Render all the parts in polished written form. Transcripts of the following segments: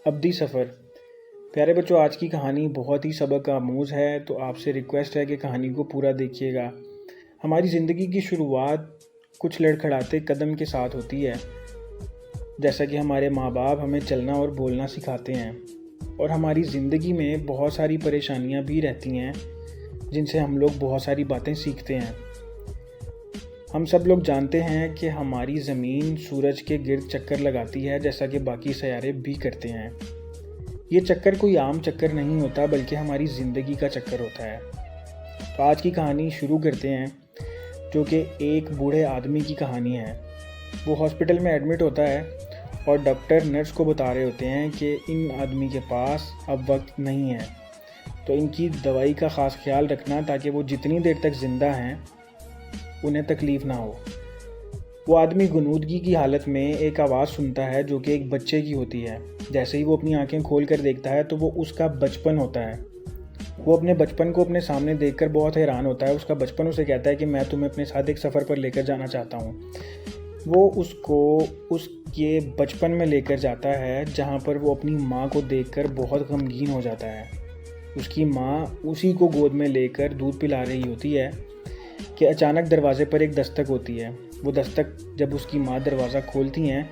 ابدی سفر۔ پیارے بچوں، آج کی کہانی بہت ہی سبق آموز ہے، تو آپ سے ریکویسٹ ہے کہ کہانی کو پورا دیکھیے گا۔ ہماری زندگی کی شروعات کچھ لڑکھڑاتے قدم کے ساتھ ہوتی ہے، جیسا کہ ہمارے ماں باپ ہمیں چلنا اور بولنا سکھاتے ہیں، اور ہماری زندگی میں بہت ساری پریشانیاں بھی رہتی ہیں جن سے ہم لوگ بہت ساری باتیں سیکھتے ہیں۔ ہم سب لوگ جانتے ہیں کہ ہماری زمین سورج کے گرد چکر لگاتی ہے، جیسا کہ باقی سیارے بھی کرتے ہیں۔ یہ چکر کوئی عام چکر نہیں ہوتا، بلکہ ہماری زندگی کا چکر ہوتا ہے۔ تو آج کی کہانی شروع کرتے ہیں، جو کہ ایک بوڑھے آدمی کی کہانی ہے۔ وہ ہاسپٹل میں ایڈمٹ ہوتا ہے اور ڈاکٹر نرس کو بتا رہے ہوتے ہیں کہ ان آدمی کے پاس اب وقت نہیں ہے، تو ان کی دوائی کا خاص خیال رکھنا تاکہ وہ جتنی دیر تک زندہ ہیں انہیں تکلیف نہ ہو۔ وہ آدمی غنودگی کی حالت میں ایک آواز سنتا ہے جو کہ ایک بچے کی ہوتی ہے۔ جیسے ہی وہ اپنی آنکھیں کھول کر دیکھتا ہے تو وہ اس کا بچپن ہوتا ہے۔ وہ اپنے بچپن کو اپنے سامنے دیکھ کر بہت حیران ہوتا ہے۔ اس کا بچپن اسے کہتا ہے کہ میں تمہیں اپنے ساتھ ایک سفر پر لے کر جانا چاہتا ہوں۔ وہ اس کو اس کے بچپن میں لے کر جاتا ہے، جہاں پر وہ اپنی ماں کو دیکھ کر بہت غمگین ہو جاتا ہے۔ اس کی ماں اسی کو گود میں لے کر دودھ پلا رہی ہوتی ہے کہ اچانک دروازے پر ایک دستک ہوتی ہے۔ وہ دستک جب اس کی ماں دروازہ کھولتی ہیں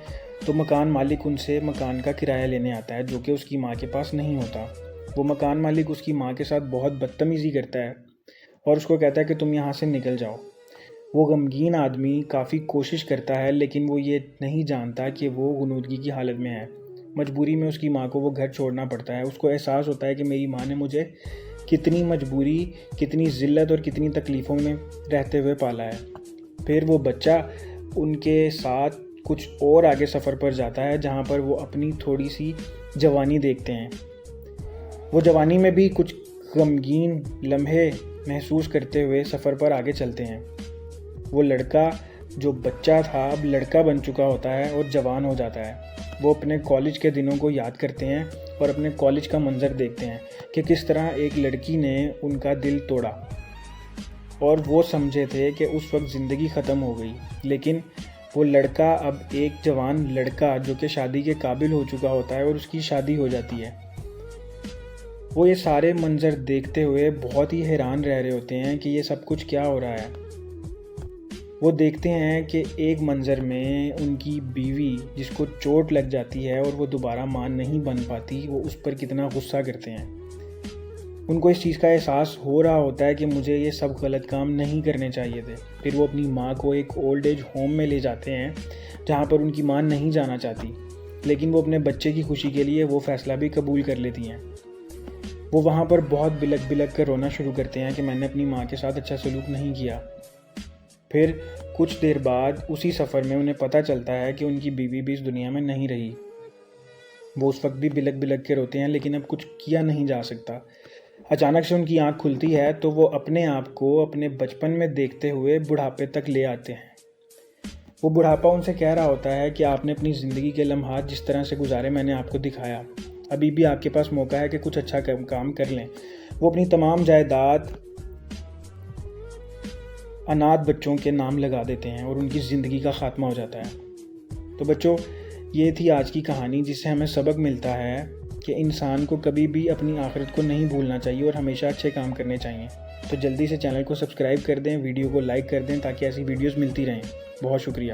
تو مکان مالک ان سے مکان کا کرایہ لینے آتا ہے، جو کہ اس کی ماں کے پاس نہیں ہوتا۔ وہ مکان مالک اس کی ماں کے ساتھ بہت بدتمیزی کرتا ہے اور اس کو کہتا ہے کہ تم یہاں سے نکل جاؤ۔ وہ غمگین آدمی کافی کوشش کرتا ہے، لیکن وہ یہ نہیں جانتا کہ وہ غنودگی کی حالت میں ہے۔ مجبوری میں اس کی ماں کو وہ گھر چھوڑنا پڑتا ہے۔ اس کو احساس ہوتا ہے کہ میری ماں نے مجھے کتنی مجبوری، کتنی ذلت اور کتنی تکلیفوں میں رہتے ہوئے پالا ہے۔ پھر وہ بچہ ان کے ساتھ کچھ اور آگے سفر پر جاتا ہے، جہاں پر وہ اپنی تھوڑی سی جوانی دیکھتے ہیں۔ وہ جوانی میں بھی کچھ غمگین لمحے محسوس کرتے ہوئے سفر پر آگے چلتے ہیں۔ وہ لڑکا جو بچہ تھا اب لڑکا بن چکا ہوتا ہے اور جوان ہو جاتا ہے۔ وہ اپنے کالج کے دنوں کو یاد کرتے ہیں اور اپنے کالج کا منظر دیکھتے ہیں کہ کس طرح ایک لڑکی نے ان کا دل توڑا، اور وہ سمجھے تھے کہ اس وقت زندگی ختم ہو گئی، لیکن وہ لڑکا اب ایک جوان لڑکا جو کہ شادی کے قابل ہو چکا ہوتا ہے اور اس کی شادی ہو جاتی ہے۔ وہ یہ سارے منظر دیکھتے ہوئے بہت ہی حیران رہ رہے ہوتے ہیں کہ یہ سب کچھ کیا ہو رہا ہے۔ وہ دیکھتے ہیں کہ ایک منظر میں ان کی بیوی، جس کو چوٹ لگ جاتی ہے اور وہ دوبارہ ماں نہیں بن پاتی، وہ اس پر کتنا غصہ کرتے ہیں۔ ان کو اس چیز کا احساس ہو رہا ہوتا ہے کہ مجھے یہ سب غلط کام نہیں کرنے چاہیے تھے۔ پھر وہ اپنی ماں کو ایک اولڈ ایج ہوم میں لے جاتے ہیں، جہاں پر ان کی ماں نہیں جانا چاہتی، لیکن وہ اپنے بچے کی خوشی کے لیے وہ فیصلہ بھی قبول کر لیتی ہیں۔ وہ وہاں پر بہت بلک بلک کر رونا شروع کرتے ہیں کہ میں نے اپنی ماں کے ساتھ اچھا سلوک نہیں کیا۔ پھر کچھ دیر بعد اسی سفر میں انہیں پتہ چلتا ہے کہ ان کی بیوی بھی اس دنیا میں نہیں رہی۔ وہ اس وقت بھی بلک بلک کے روتے ہیں، لیکن اب کچھ کیا نہیں جا سکتا۔ اچانک سے ان کی آنکھ کھلتی ہے تو وہ اپنے آپ کو اپنے بچپن میں دیکھتے ہوئے بڑھاپے تک لے آتے ہیں۔ وہ بڑھاپا ان سے کہہ رہا ہوتا ہے کہ آپ نے اپنی زندگی کے لمحات جس طرح سے گزارے میں نے آپ کو دکھایا، ابھی بھی آپ کے پاس موقع ہے کہ کچھ اچھا کام کر لیں۔ وہ اپنی تمام جائیداد اناتھ بچوں کے نام لگا دیتے ہیں اور ان کی زندگی کا خاتمہ ہو جاتا ہے۔ تو بچوں، یہ تھی آج کی کہانی، جس سے ہمیں سبق ملتا ہے کہ انسان کو کبھی بھی اپنی آخرت کو نہیں بھولنا چاہیے اور ہمیشہ اچھے کام کرنے چاہیے۔ تو جلدی سے چینل کو سبسکرائب کر دیں، ویڈیو کو لائک کر دیں تاکہ ایسی ویڈیوز ملتی رہیں۔ بہت شکریہ۔